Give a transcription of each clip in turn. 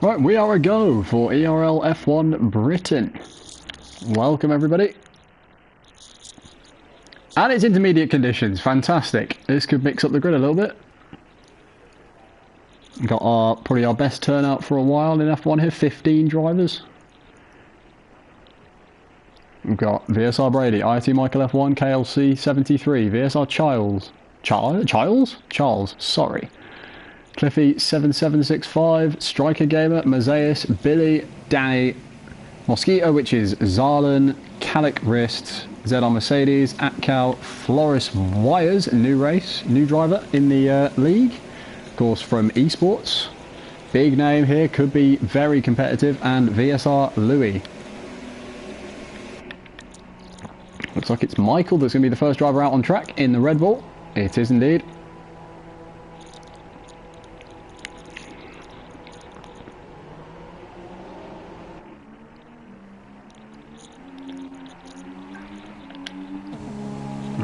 Right, we are a go for Erl F1 Britain. Welcome everybody. And it's intermediate conditions, fantastic. This could mix up the grid a little bit. We've got probably our best turnout for a while in F1 here, 15 drivers. We've got VSR Brady, IIT Michael F1, KLC 73, VSR Charles, sorry. Cliffy 7765, Striker Gamer, Mazeus, Billy, Danny, Mosquito, which is Zarlan, Calic Wrist, ZR Mercedes, Atcal, Floris Wires, new race, new driver in the league, of course from esports. Big name here, could be very competitive, and VSR Louis. Looks like it's Michael that's going to be the first driver out on track in the Red Bull. It is indeed.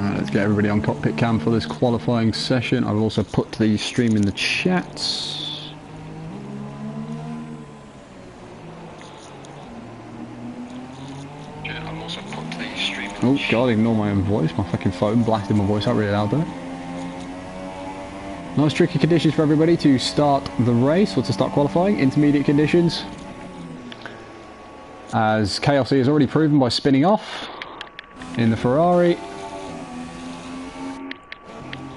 Let's get everybody on cockpit cam for this qualifying session. I've also put the stream in the chats. Oh god, ignore my own voice. My fucking phone blasted my voice out really loud there. Nice tricky conditions for everybody to start the race or to start qualifying. Intermediate conditions, as KLC has already proven by spinning off in the Ferrari.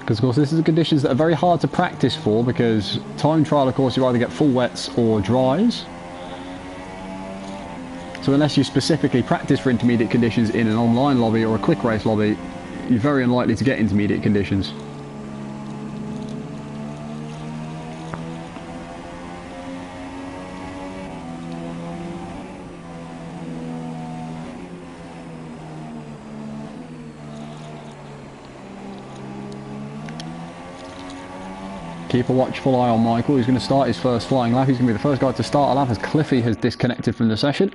Because of course this is the conditions that are very hard to practice for, because time trial of course you either get full wets or dries. So unless you specifically practice for intermediate conditions in an online lobby or a quick race lobby, you're very unlikely to get intermediate conditions. Keep a watchful eye on Michael. He's going to start his first flying lap. He's going to be the first guy to start a lap as Cliffy has disconnected from the session.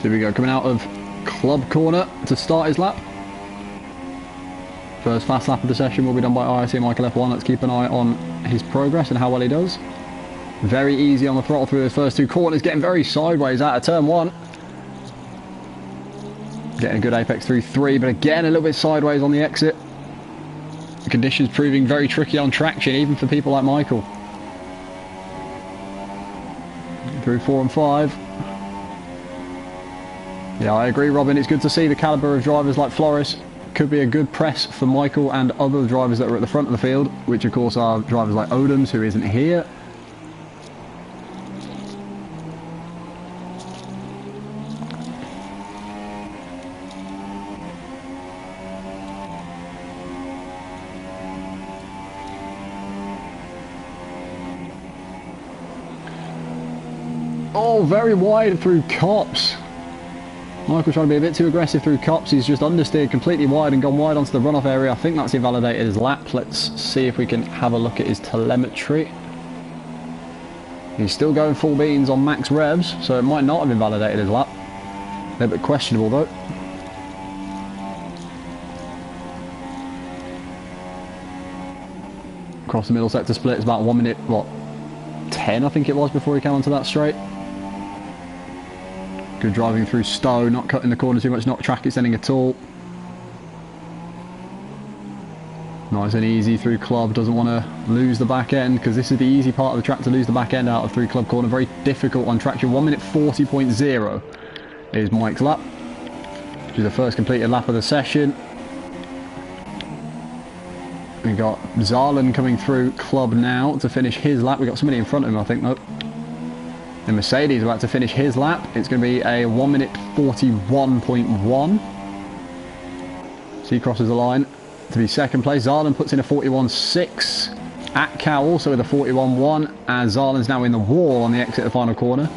Here we go, coming out of club corner to start his lap. First fast lap of the session will be done by IIT Michael F1. Let's keep an eye on his progress and how well he does. Very easy on the throttle through those first two corners, getting very sideways out of turn one. Getting a good apex through three, but again a little bit sideways on the exit. The conditions proving very tricky on traction, even for people like Michael. Through 4 and 5. Yeah, I agree, Robin. It's good to see the calibre of drivers like Floris. Could be a good press for Michael and other drivers that are at the front of the field, which of course are drivers like Odoms, who isn't here. Oh, very wide through Cops. Michael trying to be a bit too aggressive through Cops. He's just understeered completely wide and gone wide onto the runoff area. I think that's invalidated his lap. Let's see if we can have a look at his telemetry. He's still going full beans on max revs, so it might not have invalidated his lap. A little bit questionable though. Across the middle sector split, it's about 1 minute, what, 10 I think it was before he came onto that straight. Good driving through Stowe, not cutting the corner too much, not track extending at all. Nice and easy through club, doesn't want to lose the back end, because this is the easy part of the track to lose the back end out of through club corner. Very difficult on traction. 1 minute 40.0 is Mike's lap, which is the first completed lap of the session. We've got Zarlan coming through club now to finish his lap. We've got somebody in front of him, I think, though. The Mercedes about to finish his lap. It's going to be a 1 minute 41.1. So he crosses the line to be second place. Zarlan puts in a 41.6. Atcal also with a 41.1, as Zarlan's now in the wall on the exit of the final corner.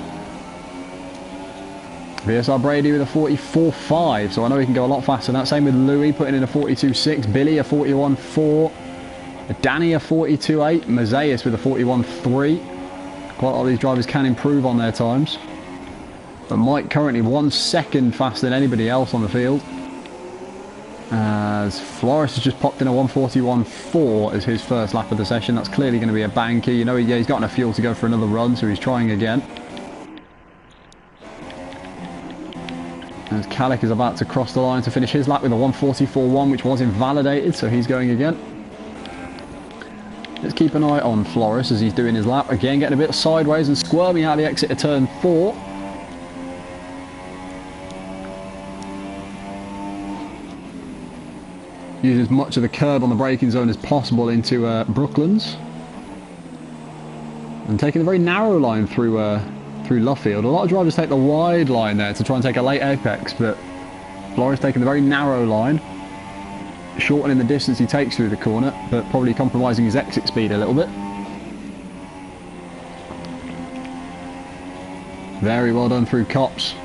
VSR Brady with a 44.5, so I know he can go a lot faster than that. Same with Louis, putting in a 42.6. Billy a 41.4. Danny a 42.8. Mazeus with a 41.3. Quite a lot of these drivers can improve on their times. But Mike currently 1 second faster than anybody else on the field. As Flores has just popped in a 141.4 as his first lap of the session. That's clearly going to be a banker. You know, yeah, he's got enough fuel to go for another run, so he's trying again. As Kalik is about to cross the line to finish his lap with a 144.1, which was invalidated, so he's going again. Let's keep an eye on Flores as he's doing his lap. Again, getting a bit sideways and squirming out of the exit of turn 4. Using as much of the curb on the braking zone as possible into Brooklands. And taking the very narrow line through Luffield. A lot of drivers take the wide line there to try and take a late apex, but Flores taking the very narrow line, shortening the distance he takes through the corner, but probably compromising his exit speed a little bit. Very well done through Cops.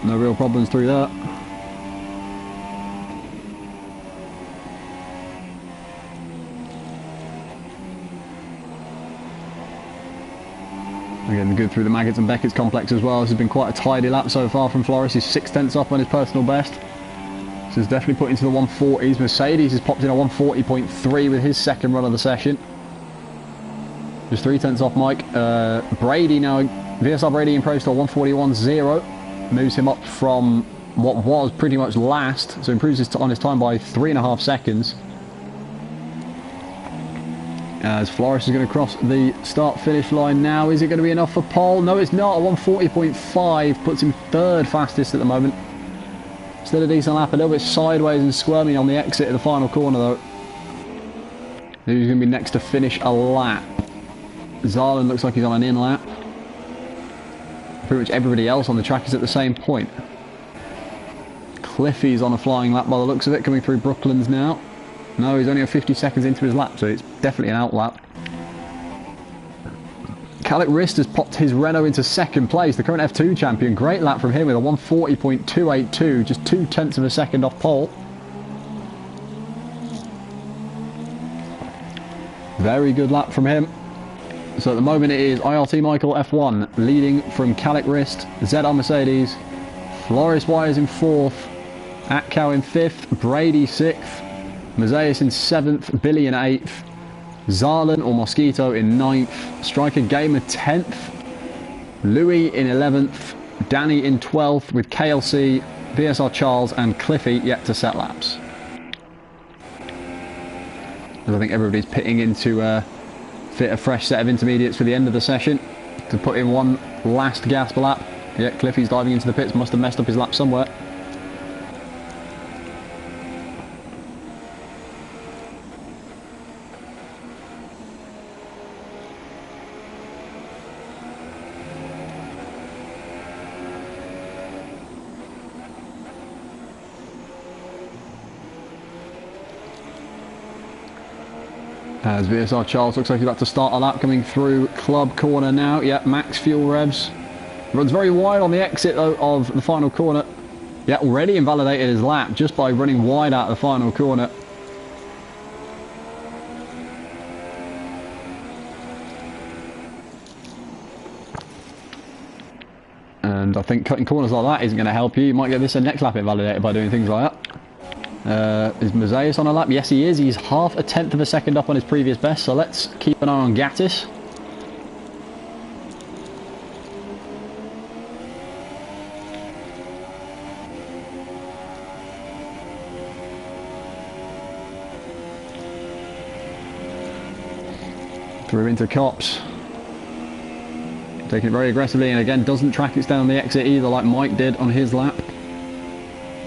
No real problems through that. Again, good through the Maggots and Beckett's complex as well. This has been quite a tidy lap so far from Flores. He's 0.6 off on his personal best. This is definitely put into the 140s. Mercedes has popped in a 140.3 with his second run of the session. Just 0.3 off Mike. Brady now, VSR Brady improves to a 141.0. Moves him up from what was pretty much last. So improves on his time by 3.5 seconds. As Flores is going to cross the start-finish line now. Is it going to be enough for pole? No, it's not. A 140.5 puts him third fastest at the moment. Still a decent lap, a little bit sideways and squirming on the exit of the final corner though. Who's going to be next to finish a lap? Zarlan looks like he's on an in lap. Pretty much everybody else on the track is at the same point. Cliffy's on a flying lap by the looks of it, coming through Brooklands now. No, he's only a 50 seconds into his lap, so it's definitely an out lap. Kalik Rist has popped his Renault into second place, the current F2 champion. Great lap from him with a 140.282, just 0.2 of a second off pole. Very good lap from him. So at the moment it is IRT Michael F1 leading from Kalik Rist, ZR Mercedes, Flores Wires in 4th, Atkow in 5th, Brady 6th, Mazeus in 7th, Billy in 8th, Zarlan or Mosquito in 9th, Striker Gamer 10th, Louis in 11th, Danny in 12th with KLC, VSR Charles and Cliffy yet to set laps. As I think everybody's pitting in to fit a fresh set of intermediates for the end of the session to put in one last gasp lap. Yeah, Cliffy's diving into the pits, must have messed up his lap somewhere. As VSR Charles looks like he's about to start a lap coming through club corner now. Yep, max fuel revs. Runs very wide on the exit though of the final corner. Yeah, already invalidated his lap just by running wide out of the final corner. And I think cutting corners like that isn't going to help you. You might get this next lap invalidated by doing things like that. Is Mazeus on a lap? Yes, he is. He's 0.5 of a second up on his previous best, so let's keep an eye on Gattis. Through into Cops. Taking it very aggressively, and again doesn't track it down on the exit either like Mike did on his lap.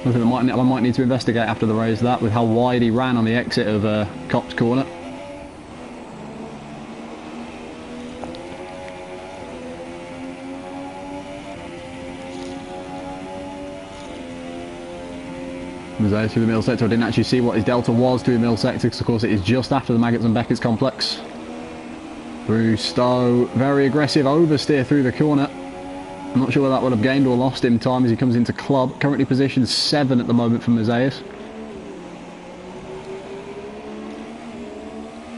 Something that I might need to investigate after the race, that with how wide he ran on the exit of Cops corner. Mazeus through the middle sector. I didn't actually see what his delta was through the middle sector because of course it is just after the Maggots and Beckett's complex. Through Stowe, very aggressive oversteer through the corner. I'm not sure whether that would have gained or lost him time as he comes into club. Currently positioned 7 at the moment for Mazeus.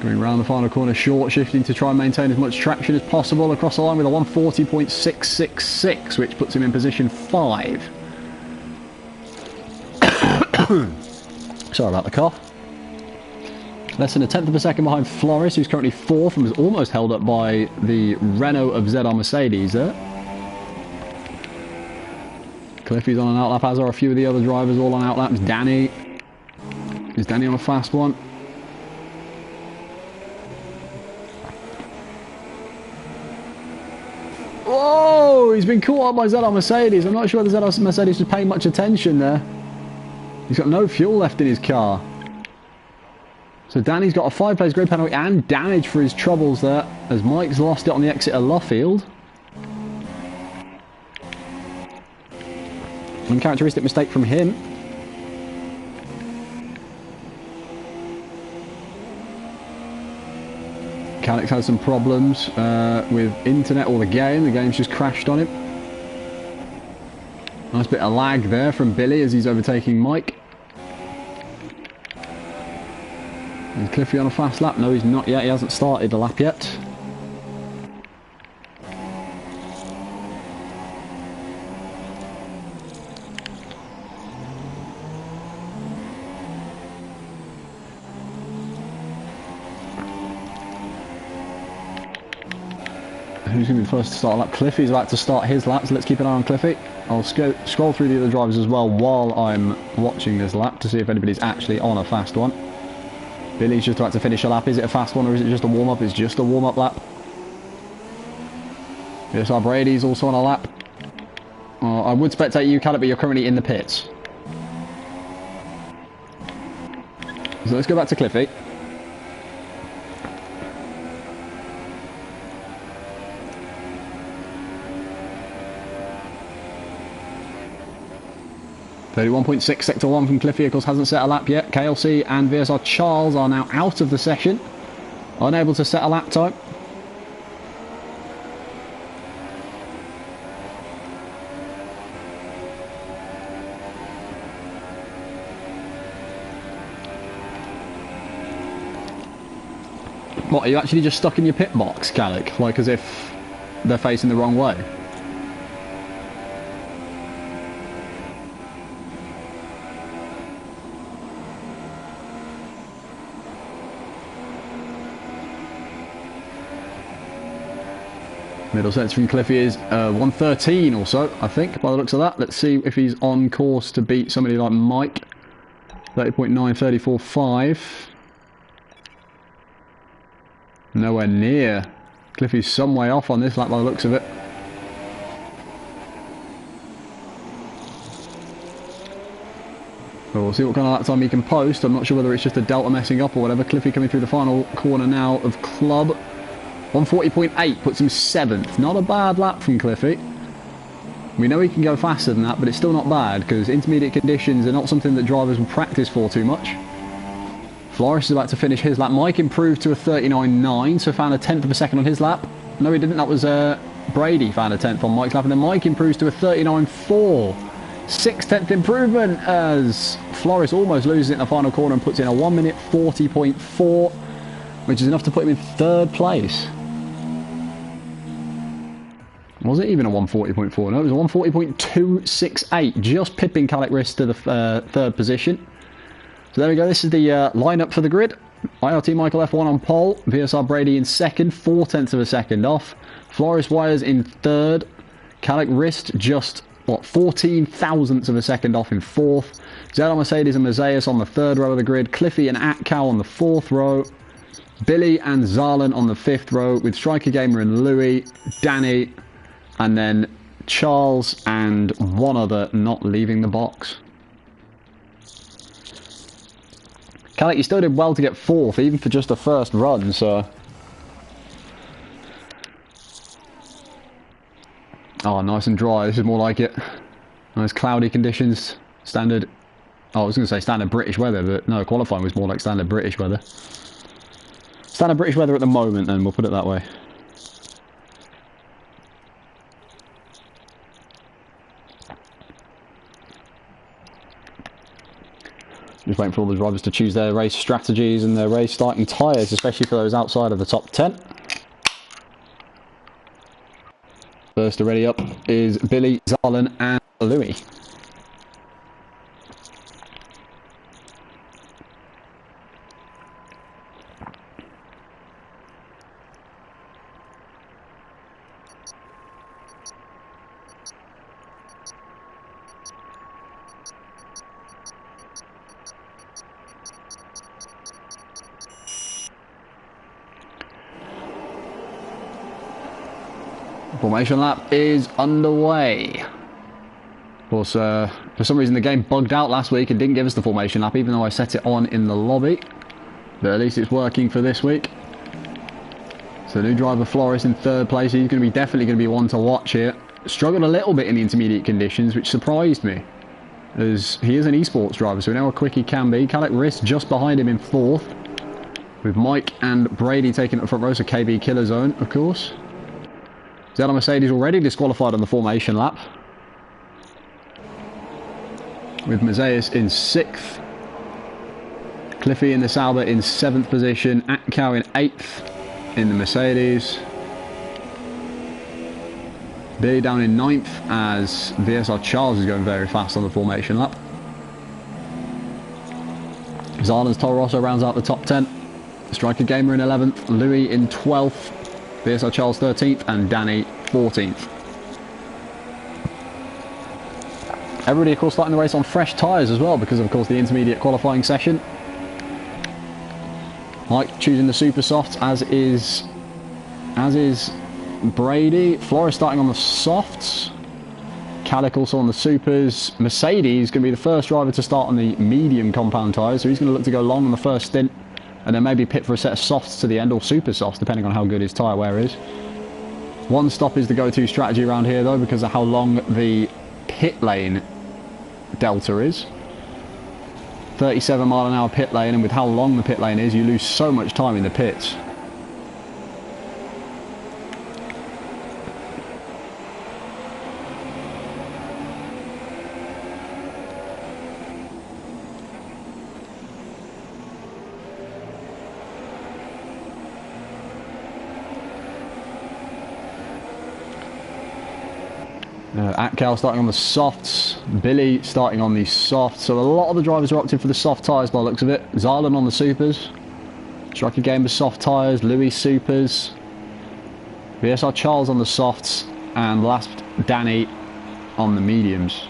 Going round the final corner short, shifting to try and maintain as much traction as possible across the line with a 140.666, which puts him in position 5. Sorry about the cough. Less than a tenth of a second behind Flores, who's currently 4th and was almost held up by the Renault of ZR Mercedes there. Cliffy's on an outlap, as are a few of the other drivers, all on outlaps. Danny. Is Danny on a fast one? Whoa! He's been caught up by ZR Mercedes. I'm not sure the ZR Mercedes was paying much attention there. He's got no fuel left in his car. So Danny's got a 5-place grid penalty and damage for his troubles there, as Mike's lost it on the exit of Luffield. Uncharacteristic mistake from him. Calix has some problems with internet or the game. The game's just crashed on him. Nice bit of lag there from Billy as he's overtaking Mike. Is Cliffy on a fast lap? No, he's not yet. He hasn't started the lap yet. Who's going to be the first to start a lap? Cliffy's about to start his lap, so let's keep an eye on Cliffy. I'll scroll through the other drivers as well while I'm watching this lap to see if anybody's actually on a fast one. Billy's just about to finish a lap. Is it a fast one or is it just a warm-up? It's just a warm-up lap. Yes, our Brady's also on a lap. I would spectate you, Caleb, but you're currently in the pits. So let's go back to Cliffy. .6 sector 1 from Cliffy, of course, hasn't set a lap yet. KLC and VSR Charles are now out of the session, unable to set a lap time. What, are you actually just stuck in your pit box, Calic? Like as if they're facing the wrong way? Middle sets from Cliffy is 113 or so, I think, by the looks of that. Let's see if he's on course to beat somebody like Mike. 30.9, 34.5. Nowhere near. Cliffy's some way off on this lap by the looks of it. But we'll see what kind of lap time he can post. I'm not sure whether it's just a delta messing up or whatever. Cliffy coming through the final corner now of Club. 140.8 puts him 7th. Not a bad lap from Cliffy. We know he can go faster than that, but it's still not bad because intermediate conditions are not something that drivers will practice for too much. Flores is about to finish his lap. Mike improved to a 39.9, so found a 10th of a second on his lap. No, he didn't. That was Brady found a 10th on Mike's lap, and then Mike improves to a 39.4. 6/10th improvement as Flores almost loses it in the final corner and puts in a 1 minute 40.4, which is enough to put him in 3rd place. Was it even a 140.4? No, it was a 140.268, just pipping Calec Riss to the 3rd position. So there we go, this is the lineup for the grid. IRT Michael F1 on pole, VSR Brady in 2nd, 4/10 of a second off. Flores Wires in 3rd, Calec Rist just, 14 thousandths of a second off in 4th. ZR Mercedes and Mazeus on the 3rd row of the grid, Cliffy and Atcow on the 4th row. Billy and Zarlan on the 5th row, with Striker Gamer and Louis, Danny, and then Charles and one other not leaving the box. Calec, you still did well to get 4th, even for just a first run, so... Oh, nice and dry. This is more like it. Nice cloudy conditions. Standard... Oh, I was going to say standard British weather, but no, qualifying was more like standard British weather. Standard British weather at the moment, then, we'll put it that way. Just waiting for all the drivers to choose their race strategies and their race starting tyres, especially for those outside of the top 10. First already up is Billy, Zarlin and Louis. Formation lap is underway. Of course, for some reason the game bugged out last week and didn't give us the formation lap, even though I set it on in the lobby. But at least it's working for this week. So new driver Flores in third place. He's definitely going to be one to watch here. Struggled a little bit in the intermediate conditions, which surprised me, as he is an esports driver, so we know how quick he can be. Calic Riss just behind him in fourth, with Mike and Brady taking up the front row, so KB Killer Zone, of course. Zedar Mercedes already disqualified on the formation lap, with Mazeus in 6th, Cliffy in the Sauber in 7th position, Atkow in 8th in the Mercedes, Billy down in 9th as VSR Charles is going very fast on the formation lap. Zarlin's Toro Rosso rounds out the top 10, Striker Gamer in 11th, Louis in 12th, VSR Charles 13th and Danny 14th. Everybody of course starting the race on fresh tyres as well, because of course the intermediate qualifying session. Mike choosing the super softs, as is Brady. Flores starting on the softs, Calic also on the supers. Mercedes going to be the first driver to start on the medium compound tyres, so he's going to look to go long on the first stint and then maybe pit for a set of softs to the end, or super softs, depending on how good his tyre wear is. One stop is the go-to strategy around here, though, because of how long the pit lane delta is. 37-mile-an-hour pit lane, and with how long the pit lane is, you lose so much time in the pits. Atkow starting on the softs, Billy starting on the softs, so a lot of the drivers are opting for the soft tyres by the looks of it. Zarlin on the supers, Striker Gamer soft tyres, Louis supers, VSR Charles on the softs, and last Danny on the mediums.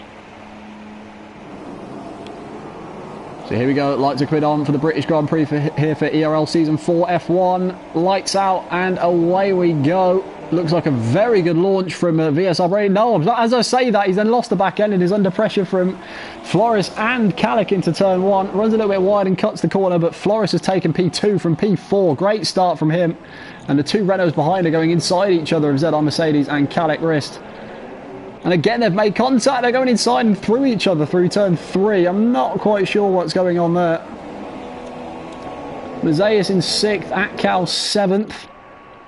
So here we go, lights are quid on for the British Grand Prix here for ERL Season 4 F1. Lights out and away we go. Looks like a very good launch from VSR Brady. No, as I say that, he's then lost the back end and is under pressure from Flores and Calic into turn 1. Runs a little bit wide and cuts the corner, but Flores has taken P2 from P4. Great start from him. And the two Renaults behind are going inside each other of Zedar Mercedes and Calic Wrist. And again, they've made contact. They're going inside and through each other through turn 3. I'm not quite sure what's going on there. Mazeus in 6th, Atkow 7th.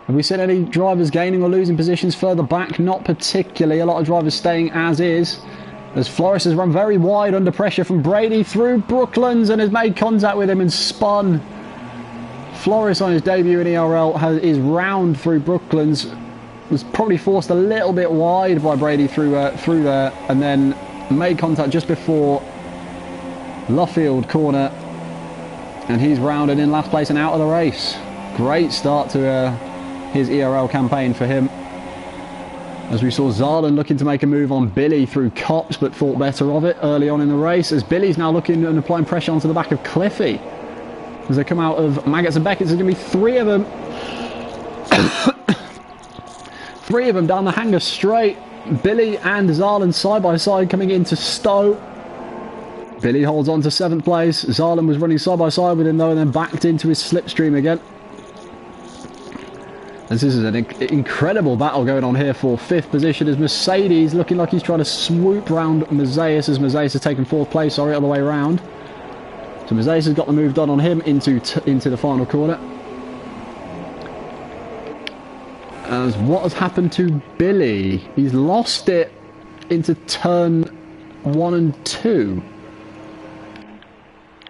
Have we seen any drivers gaining or losing positions further back? Not particularly. A lot of drivers staying as is, as Flores has run very wide under pressure from Brady through Brooklands and has made contact with him and spun. Flores on his debut in ERL is round through Brooklands. Was probably forced a little bit wide by Brady through there, and then made contact just before Luffield corner, and he's rounded in last place and out of the race. Great start to his ERL campaign for him, as we saw Zarlin looking to make a move on Billy through Cops, but thought better of it early on in the race, as Billy's now looking and applying pressure onto the back of Cliffy as they come out of Maggots and Beckett's. There's going to be three of them three of them down the hanger straight. Billy and Zarlin side by side coming into Stowe. Billy holds on to 7th place. Zarlin was running side by side with him though, and then backed into his slipstream again. This is an incredible battle going on here for 5th position, as Mercedes looking like he's trying to swoop round Mazeus, as Mazeus has taken 4th place, sorry, other way around. So Mazeus has got the move done on him into the final corner. As what has happened to Billy? He's lost it into turn 1 and 2.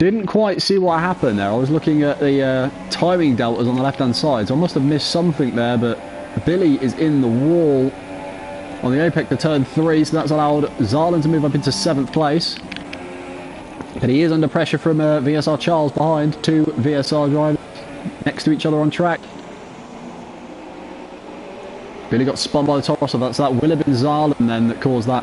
Didn't quite see what happened there. I was looking at the timing deltas on the left-hand side, so I must have missed something there, but Billy is in the wall on the apex to turn 3, so that's allowed Zarlin to move up into 7th place. But he is under pressure from VSR Charles behind, 2 VSR drivers next to each other on track. Billy got spun by the top, so that's that Willabin Zarlin then that caused that.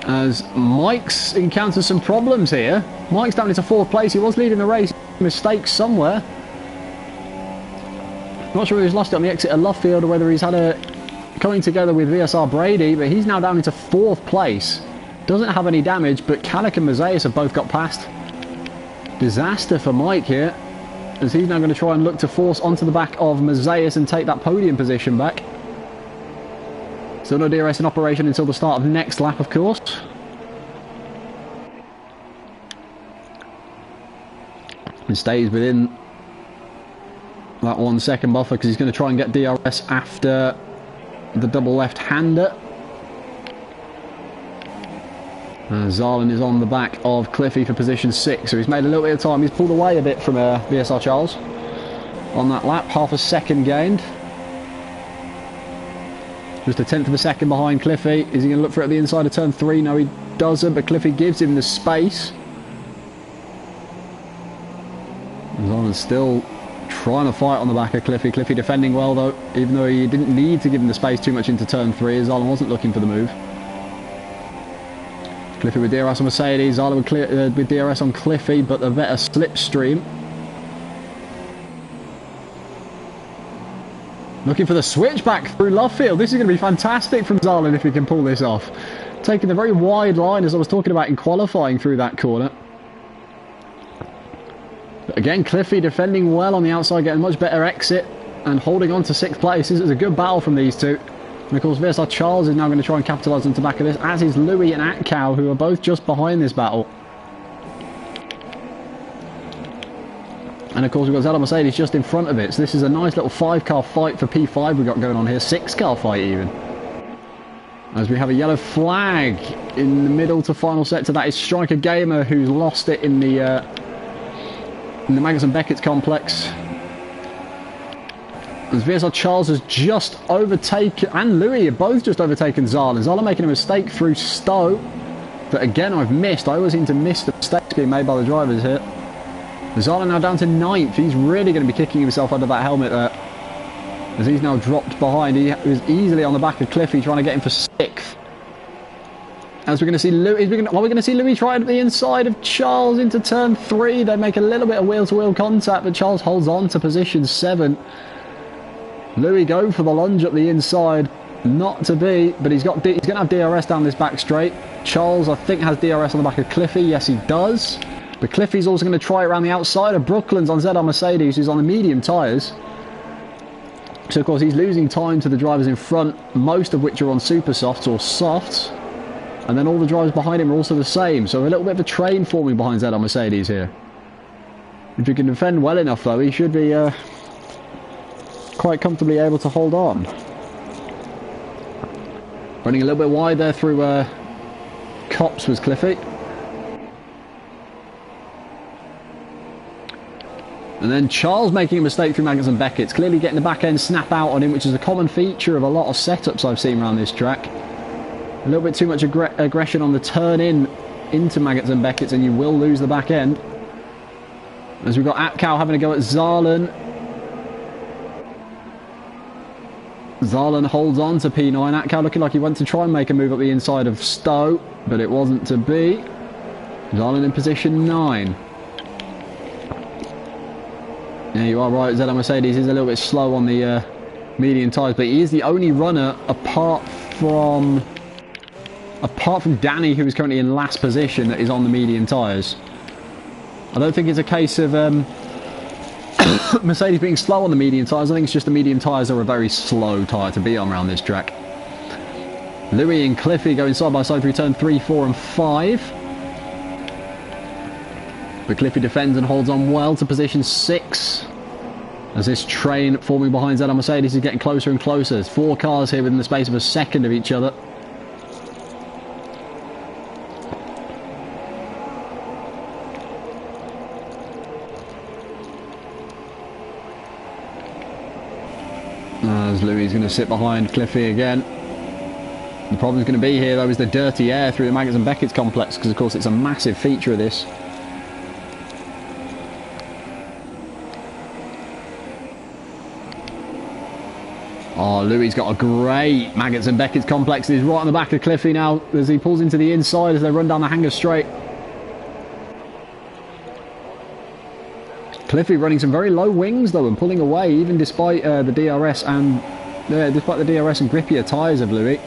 As Mike's encounters some problems here. Mike's down into 4th place. He was leading the race. Mistake somewhere. Not sure if he's lost it on the exit of Luffield or whether he's had a coming together with VSR Brady, but he's now down into 4th place. Doesn't have any damage, but Calic and Mazaeus have both got past. Disaster for Mike here, as he's now going to try and look to force onto the back of Mazaeus and take that podium position back. Still no DRS in operation until the start of next lap, of course. And stays within that 1 second buffer because he's going to try and get DRS after the double left-hander. Zarlin is on the back of Cliffy for position 6, so he's made a little bit of time. He's pulled away a bit from VSR Charles on that lap, half a second gained. Just a 10th of a second behind Cliffy. Is he going to look for it at the inside of turn 3? No, he doesn't, but Cliffy gives him the space. Zarlin's still trying to fight on the back of Cliffy. Cliffy defending well, though, even though he didn't need to give him the space too much into turn 3. Zarlin wasn't looking for the move. Cliffy with DRS on Mercedes, Zarlin with DRS on Cliffy, but the better slipstream. Looking for the switchback through Luffield. This is going to be fantastic from Zarlin if he can pull this off. Taking the very wide line as I was talking about in qualifying through that corner. But again, Cliffy defending well on the outside, getting a much better exit and holding on to 6th place. This is a good battle from these two. And of course, VSR Charles is now going to try and capitalise on the back of this, as is Louis and Atkow, who are both just behind this battle. And of course, we've got Zella Mercedes just in front of it. So this is a nice little 5-car fight for P5 we've got going on here. 6-car fight even. As we have a yellow flag in the middle to final sector. That is Striker Gamer, who's lost it in the Magnussen Beckett's complex. As VSR Charles has just overtaken, and Louis have both just overtaken Zarlin. Zarlin making a mistake through Stowe that again I've missed. I always seem to miss the mistakes being made by the drivers here. Zarlin now down to 9th. He's really going to be kicking himself under that helmet there, as he's now dropped behind. He was easily on the back of Cliffy trying to get him for 6th. As we're going to see Louis, we're going to see Louis try at the inside of Charles into turn 3. They make a little bit of wheel-to-wheel contact, but Charles holds on to position 7. Louis going for the lunge up the inside, not to be, but he's going to have DRS down this back straight. Charles, I think, has DRS on the back of Cliffy. Yes, he does. But Cliffy's also going to try it around the outside of Brooklands on ZR Mercedes, who's on the medium tyres. So, of course, he's losing time to the drivers in front, most of which are on super softs or softs. And then all the drivers behind him are also the same. So a little bit of a train forming behind ZR Mercedes here. If he can defend well enough, though, he should be quite comfortably able to hold on. Running a little bit wide there through Cops was Cliffy. And then Charles making a mistake through Magnussen Beckett's, clearly getting the back end snap out on him, which is a common feature of a lot of setups I've seen around this track. A little bit too much aggression on the turn in into Magnussen Beckett's, and you will lose the back end. As we've got Atkow having a go at Zarlin. Zarlin holds on to P9. Atkow looking like he went to try and make a move up the inside of Stowe, but it wasn't to be. Zarlin in position 9. Yeah, you are right. ZR Mercedes is a little bit slow on the medium tyres, but he is the only runner apart from Danny, who is currently in last position, that is on the medium tyres. I don't think it's a case of Mercedes being slow on the medium tyres. I think it's just the medium tyres are a very slow tyre to be on around this track. Louis and Cliffy going side by side through turn 3, 4 and 5. But Cliffy defends and holds on well to position 6. As this train forming behind ZR Mercedes is getting closer and closer. There's 4 cars here within the space of a second of each other. As Louis is going to sit behind Cliffy again. The problem is going to be here, though, is the dirty air through the Maggots and Beckett's complex, because, of course, it's a massive feature of this. Oh, Louis got a great Maggots and Beckett's complex. He's right on the back of Cliffy now as he pulls into the inside as they run down the hanger straight. Cliffy running some very low wings, though, and pulling away, even despite the DRS and grippier tyres of Louis.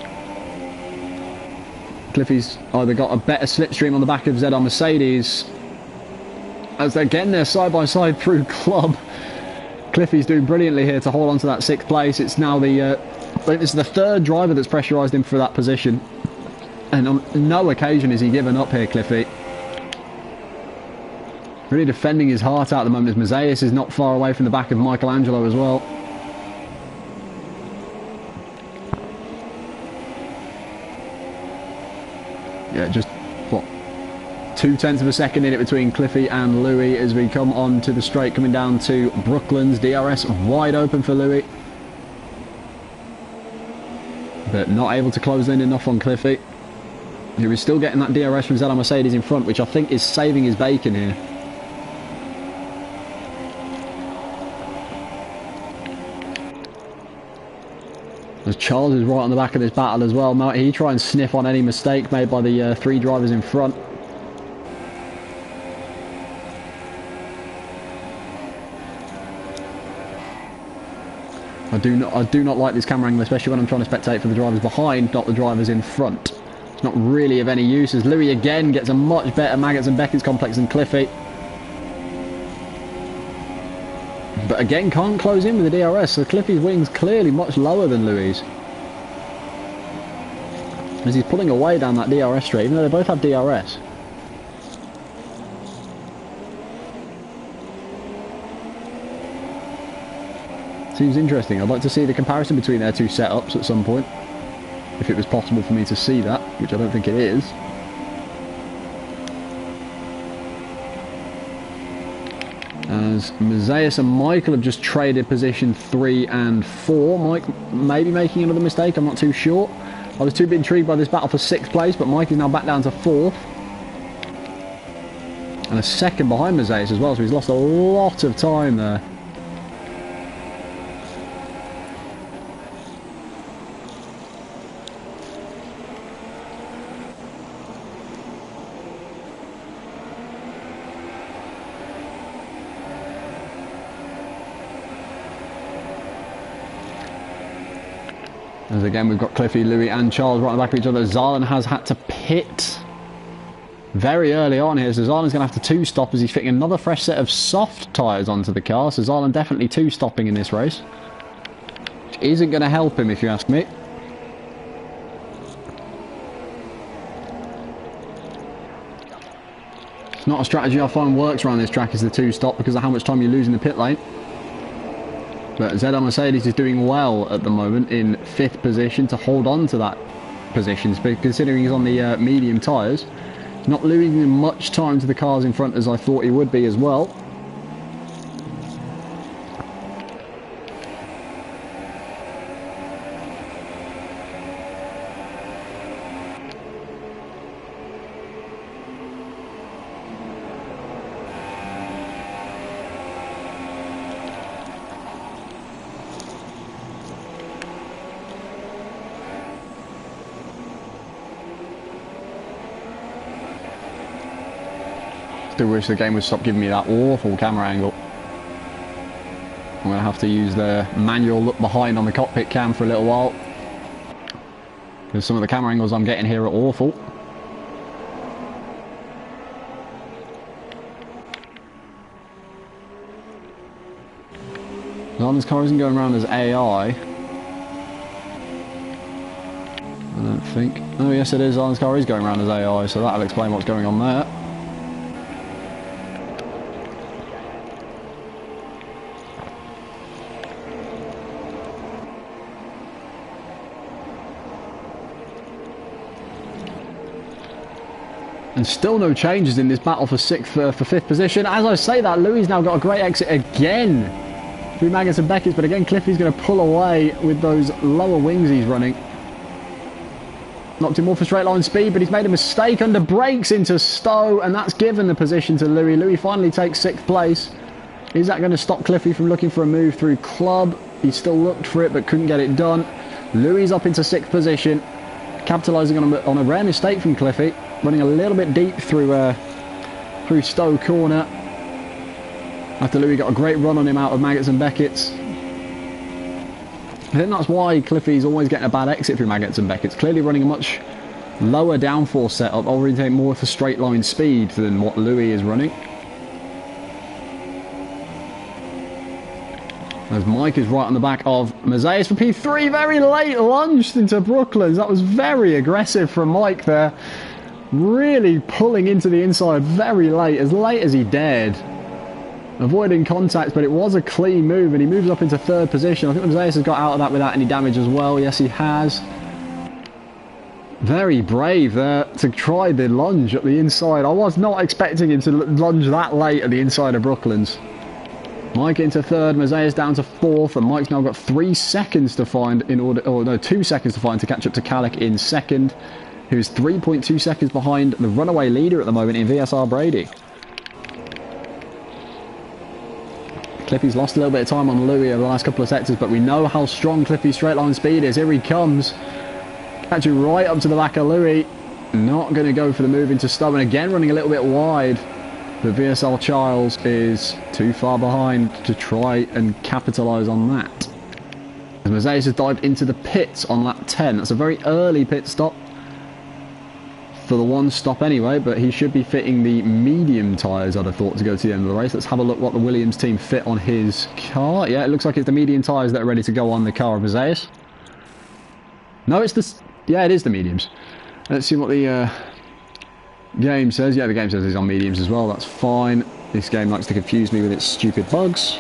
Cliffy's either got a better slipstream on the back of ZR Mercedes as they're getting there side by side through club. Cliffy's doing brilliantly here to hold on to that 6th place. It's now I think this is the 3rd driver that's pressurised him for that position, and on no occasion is he given up here, Cliffy. Really defending his heart out at the moment as Mazeis is not far away from the back of Michelangelo as well. Yeah, just, what, 0.2 of a second in it between Cliffy and Louis as we come on to the straight coming down to Brooklands. DRS wide open for Louis, but not able to close in enough on Cliffy, who is still getting that DRS from ZR Mercedes in front, which I think is saving his bacon here. As Charles is right on the back of this battle as well. Might he try and sniff on any mistake made by the 3 drivers in front? I do not like this camera angle, especially when I'm trying to spectate for the drivers behind, not the drivers in front. It's not really of any use as Louis again gets a much better Maggots and Beckett's complex than Cliffy. But again, can't close in with the DRS, so Cliffy's wings clearly much lower than Louis'. As he's pulling away down that DRS straight, even though they both have DRS. Seems interesting. I'd like to see the comparison between their 2 setups at some point, if it was possible for me to see that, which I don't think it is. As Mazeis and Michael have just traded position 3 and 4. Mike maybe making another mistake, I'm not too sure. I was too intrigued by this battle for 6th place, but Mike is now back down to 4th. And a second behind Mazeis as well, so he's lost a lot of time there. As again, we've got Cliffy, Louis and Charles right on the back of each other. Zarlan has had to pit very early on here, so Zarlan's going to have to 2-stop as he's fitting another fresh set of soft tyres onto the car. So Zarlan definitely 2-stopping in this race, which isn't going to help him if you ask me. It's not a strategy I find works around this track, is the 2-stop, because of how much time you lose in the pit lane. But ZR Mercedes is doing well at the moment in 5th position to hold on to that position, considering he's on the medium tyres. He's not losing much time to the cars in front as I thought he would be as well. Still wish the game would stop giving me that awful camera angle. I'm going to have to use the manual look behind on the cockpit cam for a little while, because some of the camera angles I'm getting here are awful. Zarlan's car isn't going around as AI. I don't think. Oh yes it is, Zarlan's car is going around as AI, so that'll explain what's going on there. And still no changes in this battle for 5th position. As I say that, Louis now got a great exit again through Maggots and Beckett's, but again, Cliffy's going to pull away with those lower wings he's running. Knocked him off for straight line speed, but he's made a mistake under brakes into Stowe, and that's given the position to Louis. Louis finally takes 6th place. Is that going to stop Cliffy from looking for a move through Club? He still looked for it, but couldn't get it done. Louis up into 6th position, capitalising on a rare mistake from Cliffy, running a little bit deep through Stowe corner. After Louis got a great run on him out of Maggots and Beckett's. I think that's why Cliffy's always getting a bad exit through Maggots and Beckett's. Clearly running a much lower downforce setup, orientate more for straight line speed than what Louis is running. As Mike is right on the back of Mazeis for P3, very late lunged into Brooklands. That was very aggressive from Mike there. Really pulling into the inside very late as he dared. Avoiding contact, but it was a clean move, and he moves up into 3rd position. I think Mazeis has got out of that without any damage as well. Yes, he has. Very brave there to try the lunge at the inside. I was not expecting him to lunge that late at the inside of Brooklands. Mike into 3rd, Mazeis down to 4th, and Mike's now got 3 seconds to find in order, or no, 2 seconds to find to catch up to Calic in 2nd, who's 3.2 seconds behind the runaway leader at the moment in VSR Brady. Cliffy's lost a little bit of time on Louis over the last couple of sectors, but we know how strong Cliffy's straight line speed is. Here he comes. Actually right up to the back of Louis. Not going to go for the move into Stowe, and again running a little bit wide. But VSL Charles is too far behind to try and capitalise on that. As Mazeis has dived into the pits on lap 10. That's a very early pit stop for the one stop anyway, but he should be fitting the medium tyres, I'd have thought, to go to the end of the race. Let's have a look what the Williams team fit on his car. Yeah, it looks like it's the medium tyres that are ready to go on the car of Mazeis. No, it's the... Yeah, it is the mediums. Let's see what the game says. Yeah, the game says he's on mediums as well. That's fine. This game likes to confuse me with its stupid bugs.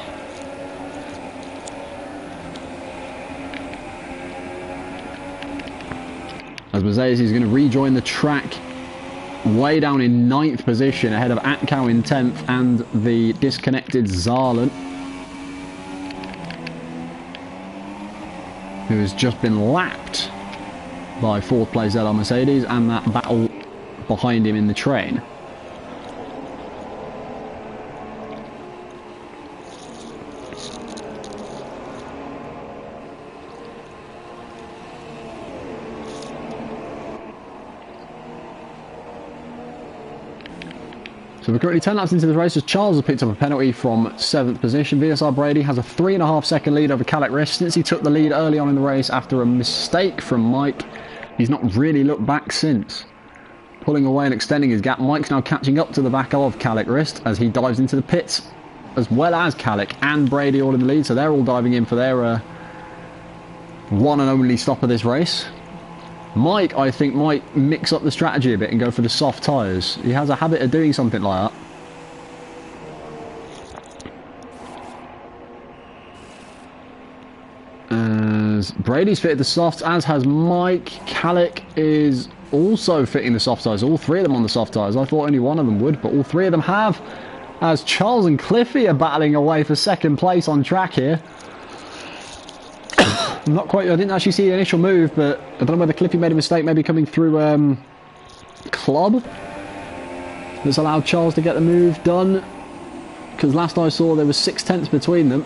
As Mazeis is going to rejoin the track way down in 9th position ahead of Atkow in 10th and the disconnected Zarlan, who has just been lapped by 4th place ZR Mercedes and that battle behind him in the train. So we're currently 10 laps into the race as Charles has picked up a penalty from 7th position. VSR Brady has a 3.5 second lead over Calic Riss since he took the lead early on in the race after a mistake from Mike. He's not really looked back since. Pulling away and extending his gap. Mike's now catching up to the back of Calic Riss as he dives into the pits, as well as Calic and Brady all in the lead. So they're all diving in for their one and only stop of this race. Mike, I think, might mix up the strategy a bit and go for the soft tyres. He has a habit of doing something like that. As Brady's fitted the softs, as has Mike. Calic is also fitting the soft tyres. All 3 of them on the soft tyres. I thought only one of them would, but all 3 of them have. As Charles and Cliffy are battling away for 2nd place on track here. Not quite. I didn't actually see the initial move, but I don't know whether Cliffy made a mistake, maybe coming through Club. That's allowed Charles to get the move done, because last I saw there was 6 tenths between them.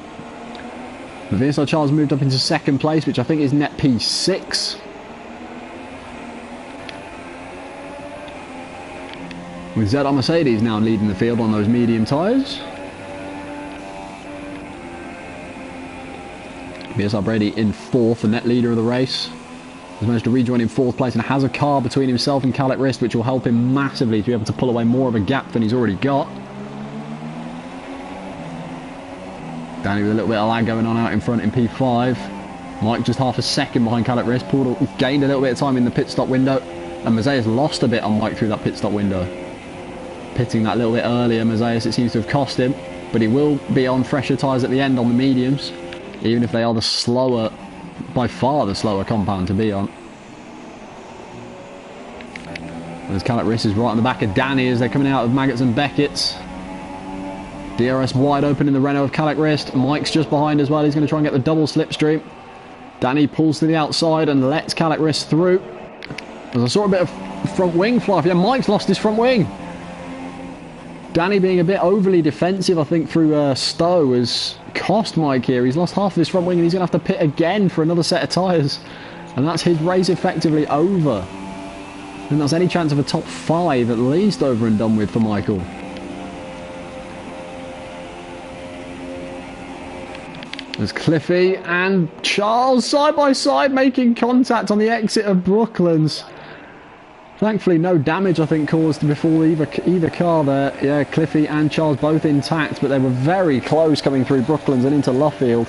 But VSR Charles moved up into 2nd place, which I think is net P6. With ZR Mercedes now leading the field on those medium tyres. VSR Brady in 4th, the net leader of the race. Has managed to rejoin in 4th place and has a car between himself and Calic Riss, which will help him massively to be able to pull away more of a gap than he's already got. Danny with a little bit of lag going on out in front in P5. Mike just half a second behind Calic Riss, gained a little bit of time in the pit stop window, and Mazeis lost a bit on Mike through that pit stop window. Pitting that little bit earlier, Mazeis, it seems to have cost him, but he will be on fresher tyres at the end on the mediums. Even if they are the slower, by far the slower compound to be on. As Calic Riss is right on the back of Danny as they're coming out of Maggots and Beckett's. DRS wide open in the Renault of Calic Wrist. Mike's just behind as well. He's going to try and get the double slipstream. Danny pulls to the outside and lets Calic Wrist through. As I saw a bit of front wing fly. Yeah, Mike's lost his front wing. Danny being a bit overly defensive, I think, through Stowe has cost Mike here. He's lost half of his front wing and he's going to have to pit again for another set of tyres. And that's his race effectively over. And that's any chance of a top 5 at least over and done with for Michael. There's Cliffy and Charles side by side making contact on the exit of Brooklands. Thankfully no damage I think caused before either car there. Yeah, Cliffy and Charles both intact, but they were very close coming through Brooklands and into Luffield.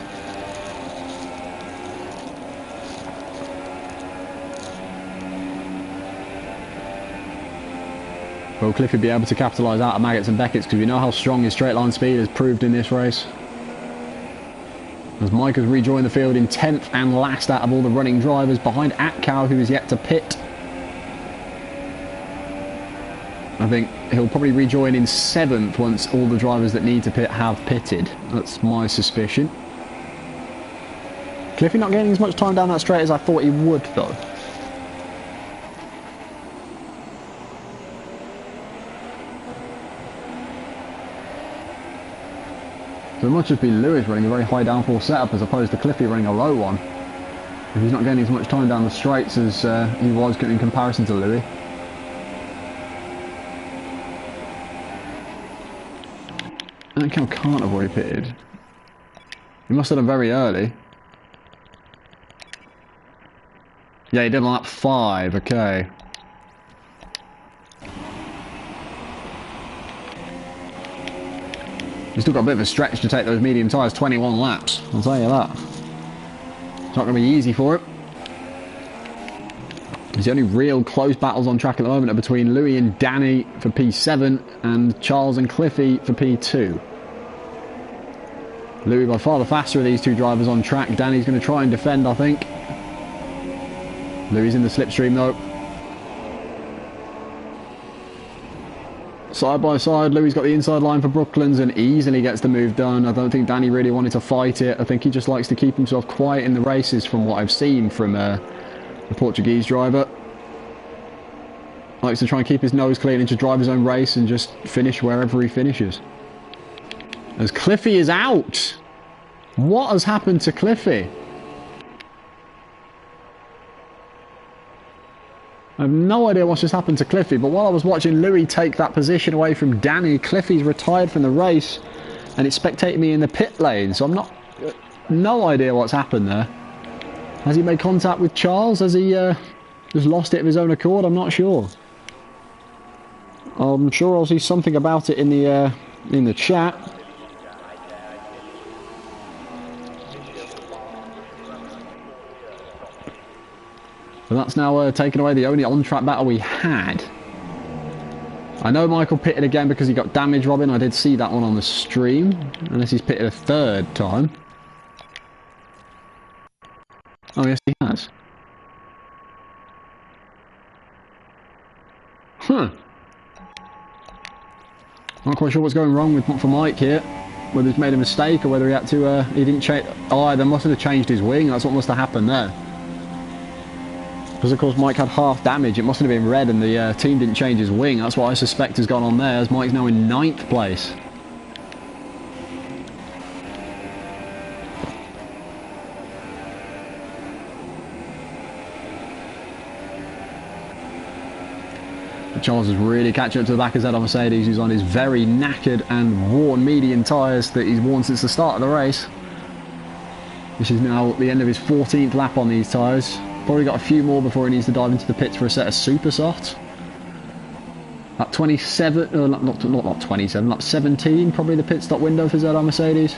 Will Cliffy be able to capitalise out of Maggots and Beckett's, because we know how strong his straight line speed has proved in this race. As Mike has rejoined the field in 10th and last out of all the running drivers, behind Atkow, who is yet to pit. I think he'll probably rejoin in 7th once all the drivers that need to pit have pitted. That's my suspicion. Cliffy not getting as much time down that straight as I thought he would, though. So it must just be Lewis running a very high downforce setup as opposed to Cliffy running a low one. If he's not getting as much time down the straights as he was in comparison to Louis. Atkow can't have already pitted. He must have done very early. Yeah, he did on lap 5, okay. He's still got a bit of a stretch to take those medium tyres, 21 laps, I'll tell you that. It's not going to be easy for him. The only real close battles on track at the moment are between Louis and Danny for P7 and Charles and Cliffy for P2. Louis by far the faster of these two drivers on track. Danny's going to try and defend, I think. Louis in the slipstream though. Side by side, Louis got the inside line for Brooklands and easily gets the move done. I don't think Danny really wanted to fight it. I think he just likes to keep himself quiet in the races from what I've seen from the Portuguese driver. Likes to try and keep his nose clean and just drive his own race and just finish wherever he finishes. As Cliffy is out. What has happened to Cliffy? I have no idea what's just happened to Cliffy, but while I was watching Louis take that position away from Danny, Cliffy's retired from the race and it's spectating me in the pit lane, so I'm not... no idea what's happened there. Has he made contact with Charles? Has he just lost it of his own accord? I'm not sure. I'm sure I'll see something about it in the chat. But that's now taken away the only on-track battle we had. I know Michael pitted again because he got damage, Robin. I did see that one on the stream. Unless he's pitted a third time. Oh, yes, he has. Huh. Not quite sure what's going wrong for Mike here. Whether he's made a mistake or whether he had to... he didn't change... oh, they must have changed his wing. That's what must have happened there. Because of course Mike had half damage, it must have been red and the team didn't change his wing. That's what I suspect has gone on there, as Mike's now in 9th place. But Charles is really catching up to the back of Zed on Mercedes, who's on his very knackered and worn medium tyres that he's worn since the start of the race. This is now the end of his 14th lap on these tyres. Probably got a few more before he needs to dive into the pits for a set of super softs. Lap 27, not 27, lap 17, probably the pit stop window for ZR Mercedes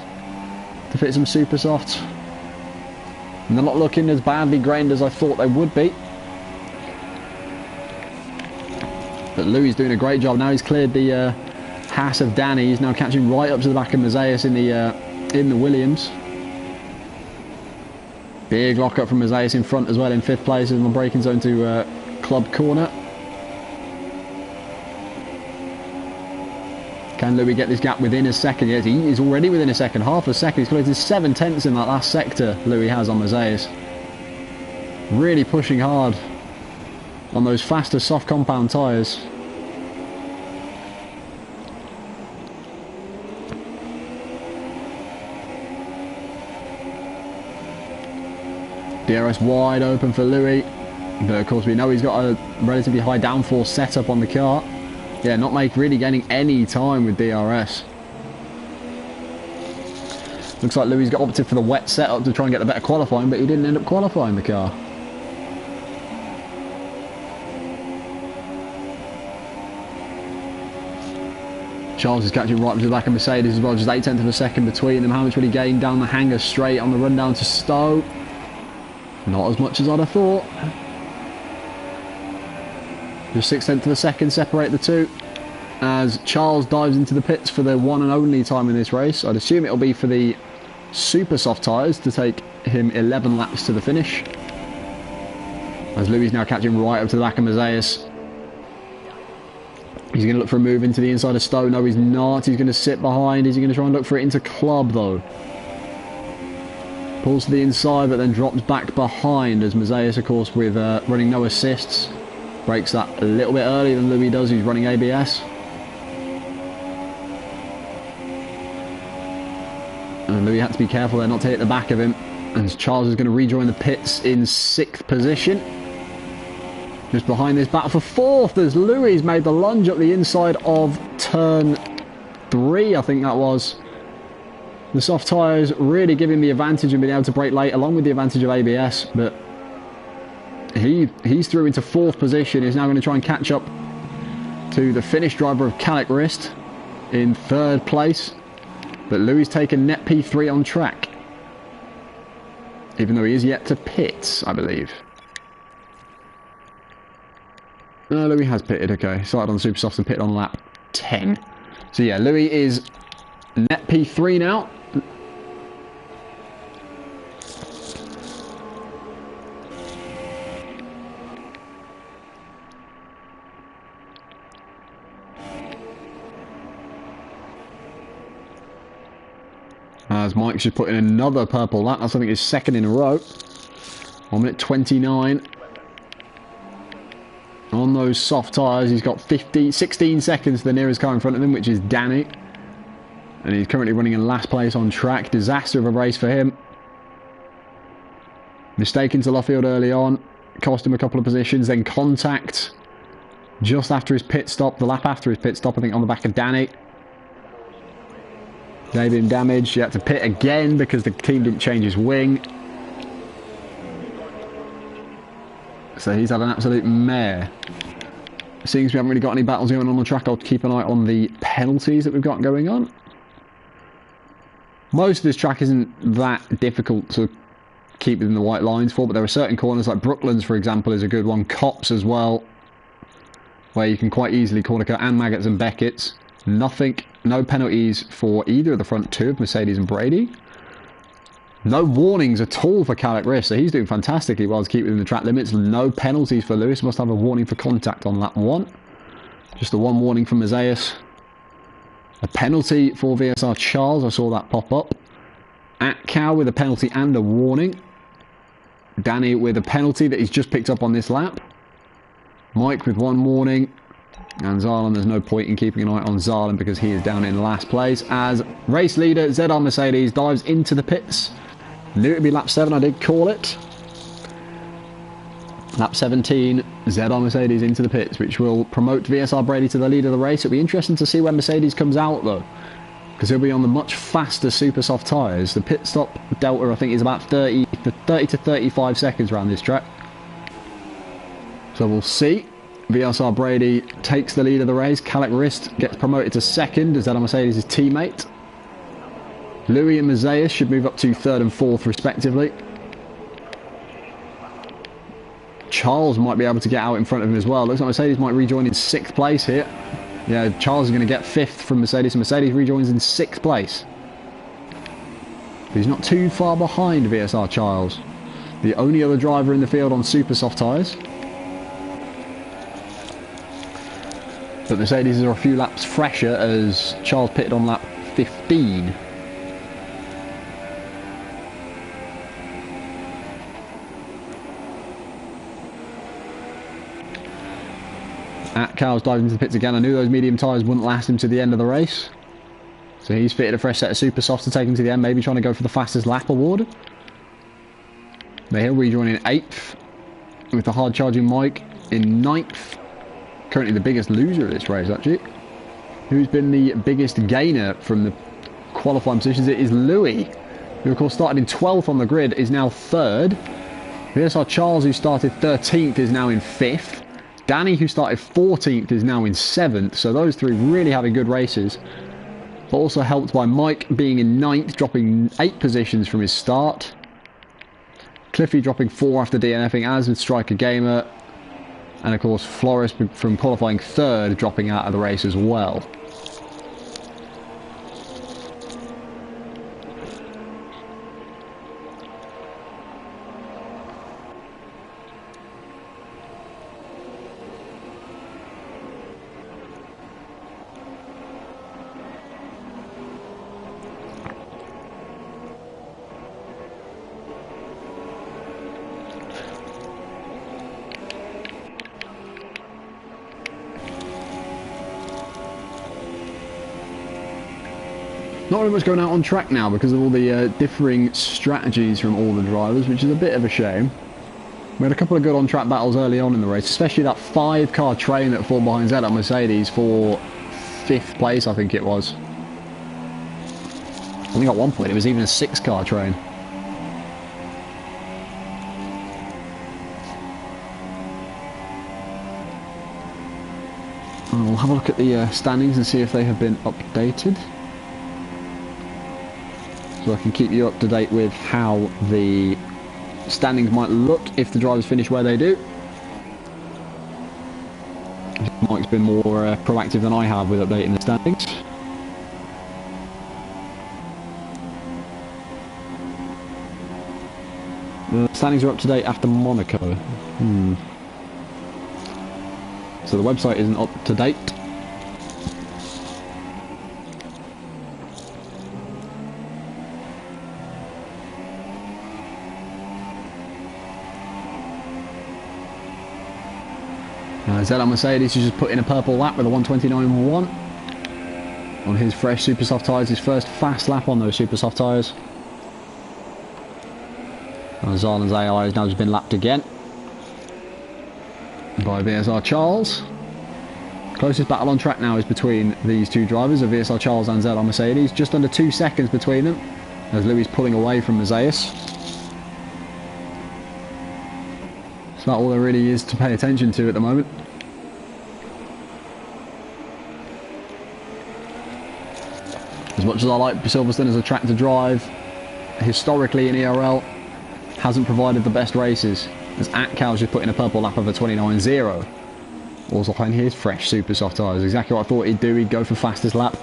to fit some super softs. And they're not looking as badly grained as I thought they would be. But Louis is doing a great job. Now he's cleared the Haas of Danny. He's now catching right up to the back of Mazeus in the Williams. Big lock up from Mazeus in front as well in 5th place in the braking zone to Club Corner. Can Louis get this gap within a second? Yes, he is already within a second. Half a second. He's closed 7 tenths in that last sector Louis has on Mazeis. Really pushing hard on those faster soft compound tyres. DRS wide open for Louis. But of course we know he's got a relatively high downforce setup on the car. Yeah, not really gaining any time with DRS. Looks like Louis got opted for the wet setup to try and get the better qualifying, but he didn't end up qualifying the car. Charles is catching right up to the back of Mercedes as well, just 8 tenths of a second between them. How much will he gain down the hanger straight on the run down to Stowe? Not as much as I'd have thought. Just 6 tenths of a second separate the two as Charles dives into the pits for the one and only time in this race. I'd assume it'll be for the super soft tyres to take him 11 laps to the finish. As Louis is now catching right up to the back of Mazeis. He's going to look for a move into the inside of Stowe. No, he's not. He's going to sit behind. Is he going to try and look for it into Club, though? Pulls to the inside, but then drops back behind as Mazeis, of course, with running no assists. Breaks that a little bit earlier than Louis does, who's running ABS. And Louis had to be careful there not to hit the back of him. And Charles is going to rejoin the pits in 6th position. Just behind this battle for 4th as Louis made the lunge up the inside of turn 3, I think that was. The soft tyres really giving the advantage and being able to brake late along with the advantage of ABS, but he's through into 4th position. He's now going to try and catch up to the Finnish driver of Calic Rist in 3rd place. But Louis taken net P3 on track, even though he is yet to pit, I believe. No, Louis has pitted, okay. Started on super soft and pitted on lap 10. So yeah, Louis is net P3 now. As Mike's just put in another purple lap. That's, I think, his 2nd in a row. 1 minute 29. On those soft tyres, he's got 16 seconds to the nearest car in front of him, which is Danny. And he's currently running in last place on track. Disaster of a race for him. Mistake into Luffield early on. Cost him a couple of positions. Then contact just after his pit stop. The lap after his pit stop, I think, on the back of Danny. Gave him damage. He had to pit again because the team didn't change his wing. So he's had an absolute mare. Seeing as we haven't really got any battles going on the track, I'll keep an eye on the penalties that we've got going on. Most of this track isn't that difficult to keep within the white lines for, but there are certain corners, like Brooklands, for example, is a good one. Cops as well, where you can quite easily corner cut, and Maggots and Beckett's. No penalties for either of the front two of Mercedes and Brady. No warnings at all for Calic Rist, so he's doing fantastically well to keep within the track limits. No penalties for Lewis. Must have a warning for contact on lap 1. Just the one warning from Mazeis. A penalty for VSR Charles. I saw that pop up. Atcow with a penalty and a warning. Danny with a penalty that he's just picked up on this lap. Mike with one warning. And Zarlan, there's no point in keeping an eye on Zarlan because he is down in last place as race leader ZR Mercedes dives into the pits. Knew it would be lap 7, I did call it. Lap 17, ZR Mercedes into the pits, which will promote VSR Brady to the lead of the race. It'll be interesting to see when Mercedes comes out though, because he'll be on the much faster super soft tyres. The pit stop delta, I think, is about 30 to 35 seconds around this track. So we'll see. VSR Brady takes the lead of the race. Calic Rist gets promoted to 2nd as ZR Mercedes' teammate. Louis and Mazeis should move up to 3rd and 4th respectively. Charles might be able to get out in front of him as well. Looks like Mercedes might rejoin in 6th place here. Yeah, Charles is going to get 5th from Mercedes, and Mercedes rejoins in 6th place. But he's not too far behind VSR Charles, the only other driver in the field on super soft tyres. But Mercedes are a few laps fresher as Charles pitted on lap 15. Atkal's diving into the pits again. I knew those medium tyres wouldn't last him to the end of the race. So he's fitted a fresh set of super softs to take him to the end, maybe trying to go for the fastest lap award. But he'll rejoin in 8th, with the hard charging Mike in 9th. Currently the biggest loser of this race, actually. Who's been the biggest gainer from the qualifying positions? It is Louis, who of course started in 12th on the grid, is now 3rd. VSR Charles, who started 13th, is now in 5th. Danny, who started 14th, is now in 7th. So those three really having good races. But also helped by Mike being in 9th, dropping 8 positions from his start. Cliffy dropping 4 after DNFing, as with Striker Gamer. And of course Flores from qualifying 3rd, dropping out of the race as well. Not very much going out on track now because of all the differing strategies from all the drivers, which is a bit of a shame. We had a couple of good on-track battles early on in the race, especially that 5-car train that formed behind Zed on Mercedes for 5th place, I think it was. I think at one point it was even a 6-car train. We'll have a look at the standings and see if they have been updated. So I can keep you up to date with how the standings might look if the drivers finish where they do. Mike's been more proactive than I have with updating the standings. The standings are up to date after Monaco. So the website isn't up to date. Zed on Mercedes who's just put in a purple lap with a 129.1 on his fresh super soft tyres, his first fast lap on those super soft tyres. Zarlan's AI has now just been lapped again by VSR Charles. Closest battle on track now is between these two drivers of VSR Charles and Zed on Mercedes, just under 2 seconds between them as Louis pulling away from Mazeus. So that all there really is to pay attention to at the moment. As much as I like Silverstone as a track to drive, historically in ERL, hasn't provided the best races, as Atkal's just put in a purple lap of a 29.0. Also on his fresh super soft tyres, exactly what I thought he'd do, he'd go for fastest lap.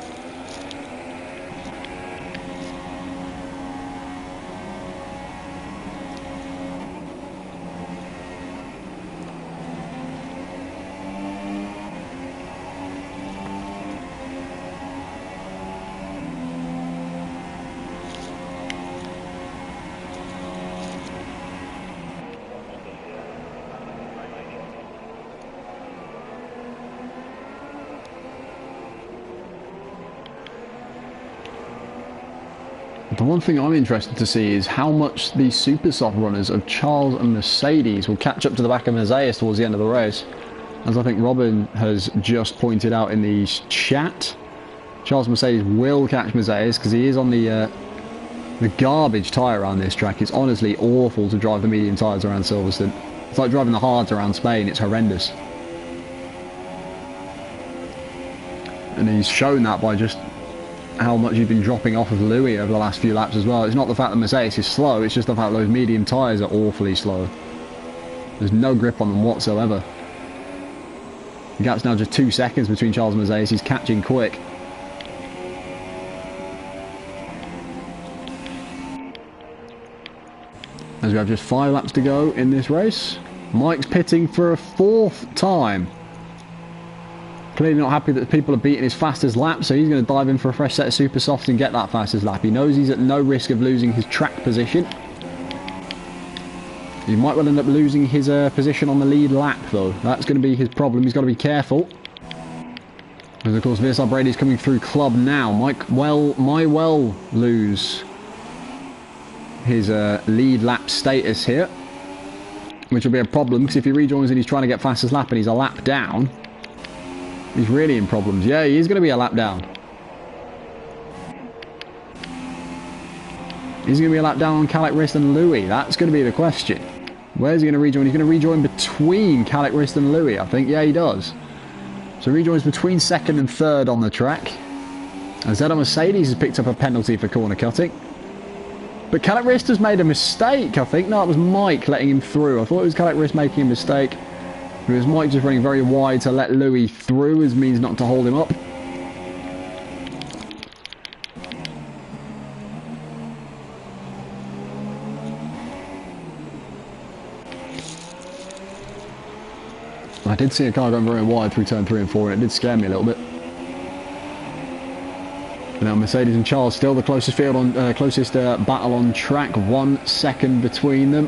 The one thing I'm interested to see is how much the super soft runners of Charles and Mercedes will catch up to the back of Mazeus towards the end of the race. As I think Robin has just pointed out in the chat, Charles Mercedes will catch Mazeus because he is on the garbage tyre around this track. It's honestly awful to drive the medium tyres around Silverstone. It's like driving the hards around Spain, it's horrendous. And he's shown that by just how much he's been dropping off of Louis over the last few laps as well. It's not the fact that Mercedes is slow, it's just the fact that those medium tyres are awfully slow. There's no grip on them whatsoever. The gap's now just 2 seconds between Charles and Mercedes. He's catching quick. As we have just 5 laps to go in this race. Mike's pitting for a 4th time. Clearly not happy that people are beating his fastest lap, so he's going to dive in for a fresh set of super softs and get that fastest lap. He knows he's at no risk of losing his track position. He might well end up losing his position on the lead lap, though. That's going to be his problem. He's got to be careful. And of course, VSR Brady's coming through club now. Might well lose his lead lap status here, which will be a problem, because if he rejoins and he's trying to get fastest lap and he's a lap down, he's really in problems. Yeah, he is going to be a lap down. He's going to be a lap down on Calic Wrist and Louis. That's going to be the question. Where's he going to rejoin? He's going to rejoin between Calic Wrist and Louis, I think. Yeah, he does. So rejoins between second and third on the track. And ZR Mercedes has picked up a penalty for corner cutting. But Calic Wrist has made a mistake, I think. No, it was Mike letting him through. I thought it was Calic Wrist making a mistake. It was Mike just running very wide to let Louis through as means not to hold him up. I did see a car going very wide through turn 3 and 4, and it did scare me a little bit. But now Mercedes and Charles still the closest battle on track. 1 second between them.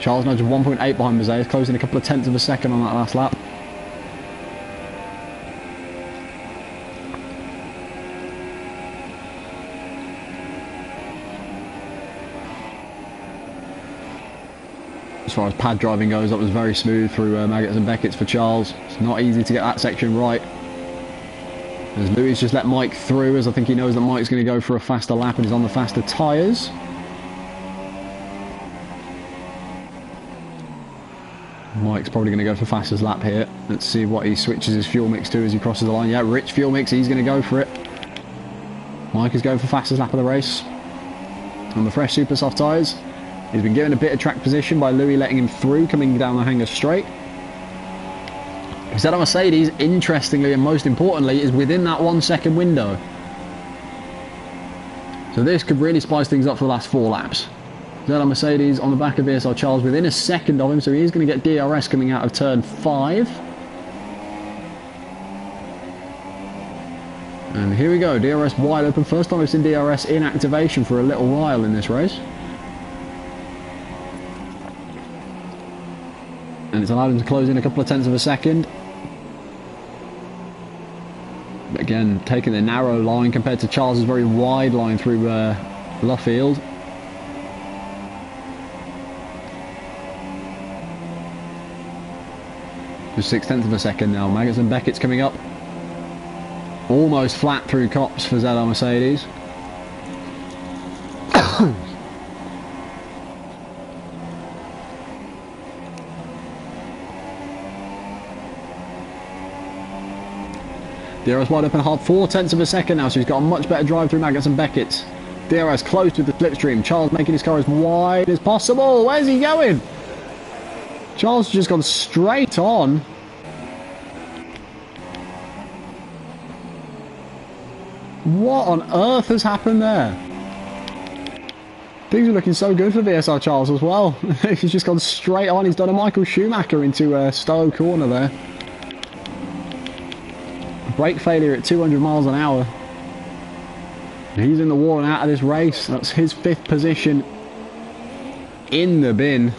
Charles now just 1.8 behind Mercedes, closing a couple of tenths of a second on that last lap. As far as pad driving goes, that was very smooth through Maggots and Beckett's for Charles. It's not easy to get that section right. As Louis just let Mike through, as I think he knows that Mike's going to go for a faster lap and he's on the faster tyres. Mike's probably going to go for fastest lap here. Let's see what he switches his fuel mix to as he crosses the line. Yeah, rich fuel mix, he's going to go for it. Mike is going for fastest lap of the race. On the fresh super soft tyres. He's been given a bit of track position by Louis letting him through, coming down the hanger straight. ZR Mercedes, interestingly and most importantly, is within that 1 second window. So this could really spice things up for the last 4 laps. ZR Mercedes on the back of VSR Charles within a second of him, so he is going to get DRS coming out of turn 5. And here we go, DRS wide open. First time we've seen DRS in activation for a little while in this race. And it's allowed him to close in a couple of tenths of a second. But again, taking the narrow line compared to Charles' very wide line through Luffield. Just 6/10 of a second now. Maggots and Beckett's coming up. Almost flat through Cops for ZR Mercedes. DRS wide open hard, 4/10 of a second now, so he's got a much better drive through Maggots and Beckett's. DRS close with the slipstream. Charles making his car as wide as possible. Where's he going? Charles has just gone straight on. What on earth has happened there? Things are looking so good for VSR Charles as well. He's just gone straight on. He's done a Michael Schumacher into Stowe corner there. Brake failure at 200 miles an hour. He's in the wall and out of this race. That's his 5th position in the bin.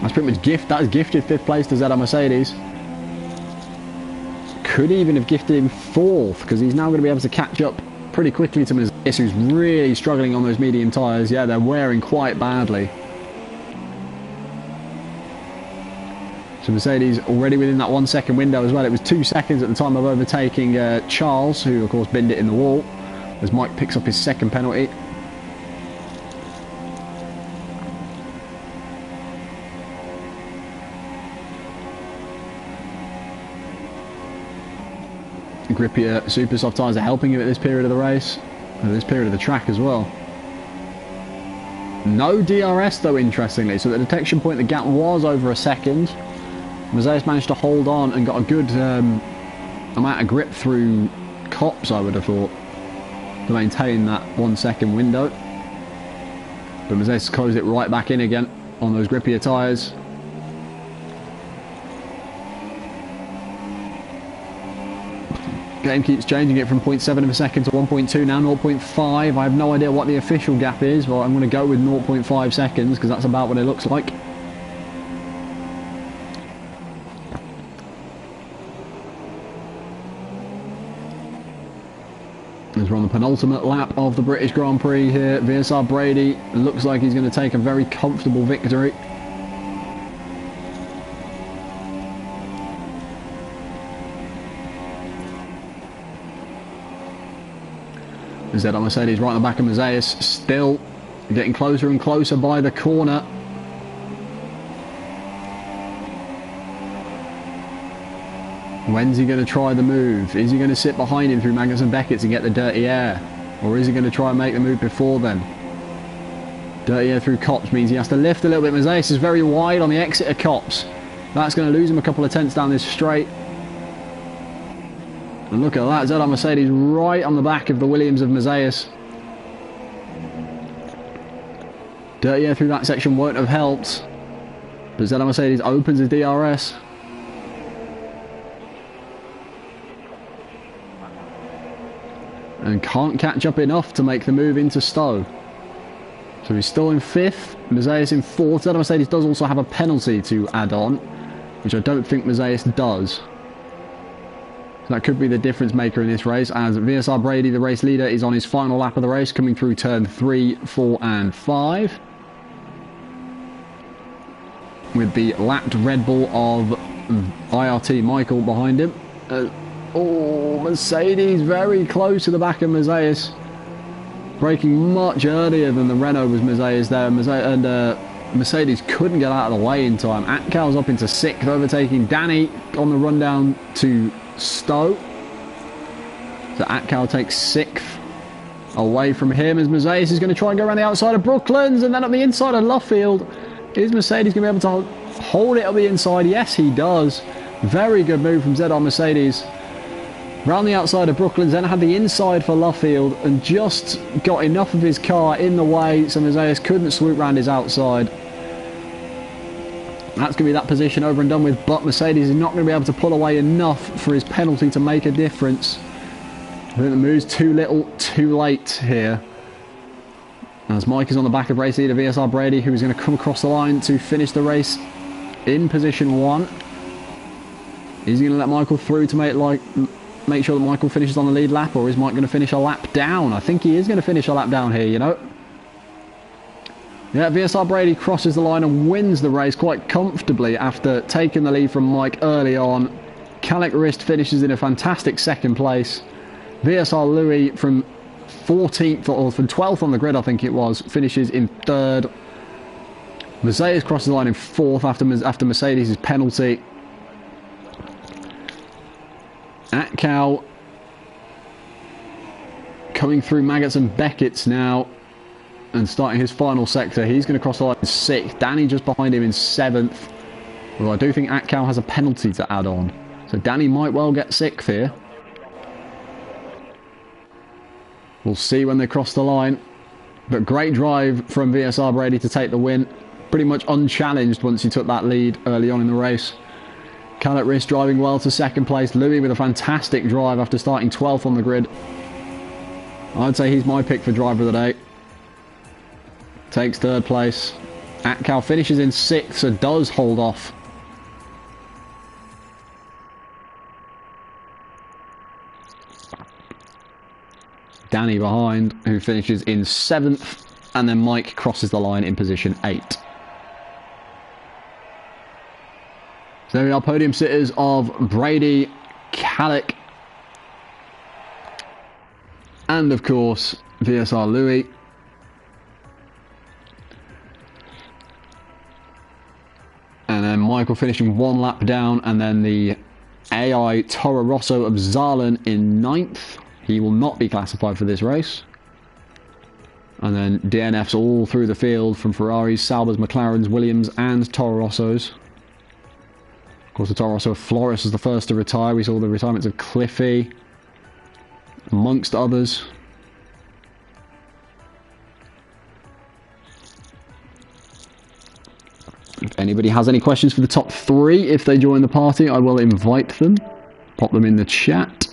That's pretty much that is gifted 5th place to ZR Mercedes. Could even have gifted him 4th, because he's now going to be able to catch up pretty quickly to Mercedes, who's really struggling on those medium tyres. Yeah, they're wearing quite badly. So Mercedes already within that 1 second window as well. It was 2 seconds at the time of overtaking Charles, who of course binned it in the wall, as Mike picks up his 2nd penalty. Grippier super soft tyres are helping him at this period of the race, and this period of the track as well. No DRS though, interestingly, so the detection point, the gap was over a second. Mercedes managed to hold on and got a good amount of grip through Cops, I would have thought, to maintain that 1 second window. But Mercedes closed it right back in again on those grippier tyres. Game keeps changing it from 0.7 of a second to 1.2, now 0.5. I have no idea what the official gap is, but I'm going to go with 0.5 seconds because that's about what it looks like. As we're on the penultimate lap of the British Grand Prix here, VSR Brady looks like he's going to take a very comfortable victory. ZR Mercedes right on the back of Mercedes, still getting closer and closer by the corner. When's he going to try the move? Is he going to sit behind him through Magnussen and Beckett to get the dirty air? Or is he going to try and make the move before then? Dirty air through Copse means he has to lift a little bit. Mercedes is very wide on the exit of Copse. That's going to lose him a couple of tenths down this straight. And look at that, ZR Mercedes right on the back of the Williams of Mercedes. Dirty air through that section won't have helped. But ZR Mercedes opens his DRS. And can't catch up enough to make the move into Stowe. So he's still in 5th, Mercedes in 4th. ZR Mercedes does also have a penalty to add on, which I don't think Mercedes does. So that could be the difference maker in this race, as VSR Brady, the race leader, is on his final lap of the race, coming through turn 3, 4 and 5. With the lapped Red Bull of IRT Michael behind him. Oh, Mercedes very close to the back of Mercedes. Braking much earlier than the Renault was Mercedes there. Mercedes couldn't get out of the way in time. Atkal's up into 6th, overtaking Danny on the run down to Stowe. So Atkal takes 6th away from him as Mercedes is going to try and go around the outside of Brooklands and then up the inside of Luffield. Is Mercedes going to be able to hold it up the inside? Yes, he does. Very good move from ZR Mercedes. Round the outside of Brooklands, then had the inside for Luffield and just got enough of his car in the way so Mercedes couldn't swoop round his outside. That's going to be that position over and done with, but Mercedes is not going to be able to pull away enough for his penalty to make a difference. I think the move's too little, too late here. As Mike is on the back of race leader VSR Brady, who is going to come across the line to finish the race in position 1. Is he going to let Michael through to make sure that Michael finishes on the lead lap, or is Mike going to finish a lap down? I think he is going to finish a lap down here, you know. Yeah, VSR Brady crosses the line and wins the race quite comfortably after taking the lead from Mike early on. Calic Rist finishes in a fantastic 2nd place. VSR Louis from 14th, or from 12th on the grid I think it was, finishes in 3rd. Mercedes crosses the line in 4th after Mercedes' penalty. Atkal coming through Maggots and Beckett's now and starting his final sector. He's going to cross the line in 6th. Danny just behind him in 7th. Well, I do think Atkal has a penalty to add on. So Danny might well get 6th here. We'll see when they cross the line. But great drive from VSR Brady to take the win. Pretty much unchallenged once he took that lead early on in the race. Calic Rist driving well to 2nd place. Louis with a fantastic drive after starting 12th on the grid. I'd say he's my pick for driver of the day. Takes 3rd place. Atkal finishes in 6th, so does hold off. Danny behind, who finishes in 7th. And then Mike crosses the line in position 8. So there we are, podium sitters of Brady, Calic, and of course VSR Louis. And then Michael finishing 1 lap down, and then the AI Toro Rosso of Zahlen in 9th. He will not be classified for this race. And then DNFs all through the field from Ferraris, Saubers, McLarens, Williams and Toro Rossos. Of course, the Toro Rosso of Flores was the first to retire. We saw the retirements of Cliffy, amongst others. anybody has any questions for the top 3, if they join the party, I will invite them. Pop them in the chat.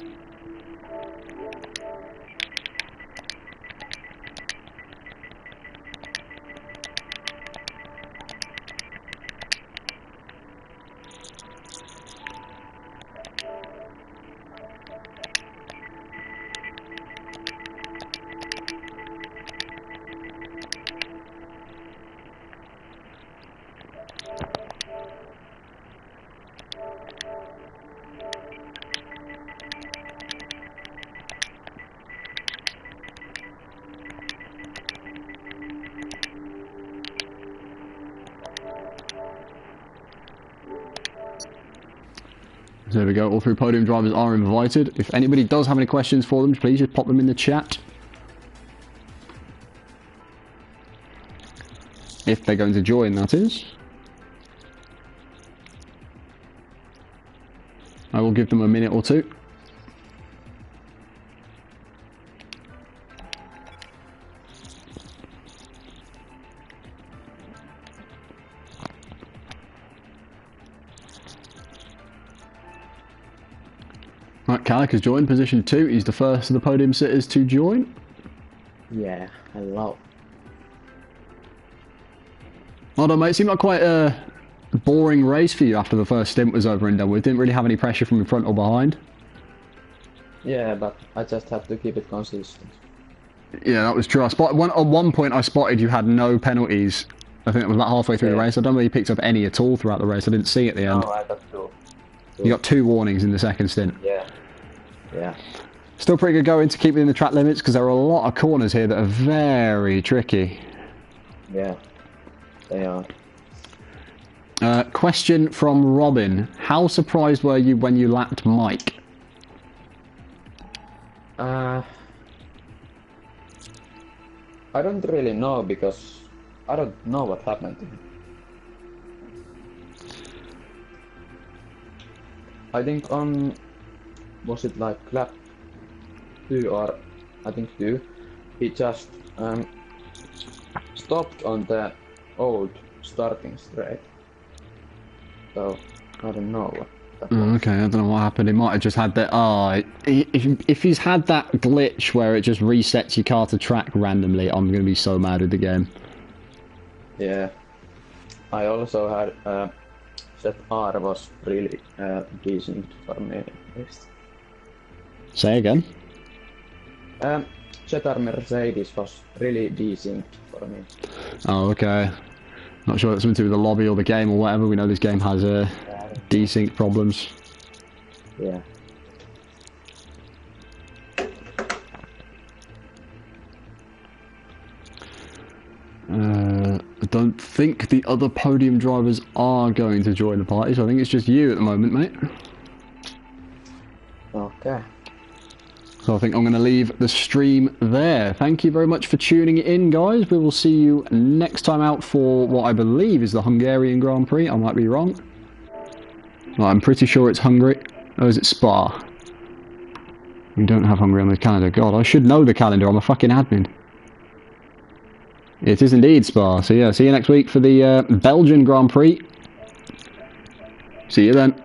So there we go, all 3 podium drivers are invited. If anybody does have any questions for them, please just pop them in the chat. If they're going to join, that is. I will give them a minute or 2. Right, Calic has joined, position 2. He's the first of the podium sitters to join. Yeah, hello. Well done, mate. It seemed like quite a boring race for you after the first stint was over and done with. Didn't really have any pressure from in front or behind. Yeah, but I just have to keep it consistent. Yeah, that was true. At one point I spotted you had no penalties. I think it was about halfway through the race. I don't know whether you picked up any at all throughout the race. I didn't see at the end. No, I got 2. You got 2 warnings in the second stint. Yeah. Yeah. Still pretty good going to keep within the track limits, because there are a lot of corners here that are very tricky. Yeah, they are. Question from Robin. How surprised were you when you lapped Mike? I don't really know, because I don't know what happened to him. I think on, was it like lap 2 or I think 2, he just stopped on the old starting straight. So I don't know what that was. Okay, I don't know what happened. He might have just had that. If he's had that glitch where it just resets your car to track randomly, I'm going to be so mad with the game. Yeah. I also had that R was really decent for me. Say again? Zetar Mercedes was really decent for me. Oh, okay. Not sure that's something to do with the lobby or the game or whatever. We know this game has desync problems. Yeah. I don't think the other podium drivers are going to join the party, so I think it's just you at the moment, mate. Okay. So I think I'm going to leave the stream there. Thank you very much for tuning in, guys. We will see you next time out for what I believe is the Hungarian Grand Prix. I might be wrong. Well, I'm pretty sure it's Hungary. Oh, is it Spa? We don't have Hungary on the calendar. God, I should know the calendar. I'm a fucking admin. It is indeed Spa. So yeah, see you next week for the Belgian Grand Prix. See you then.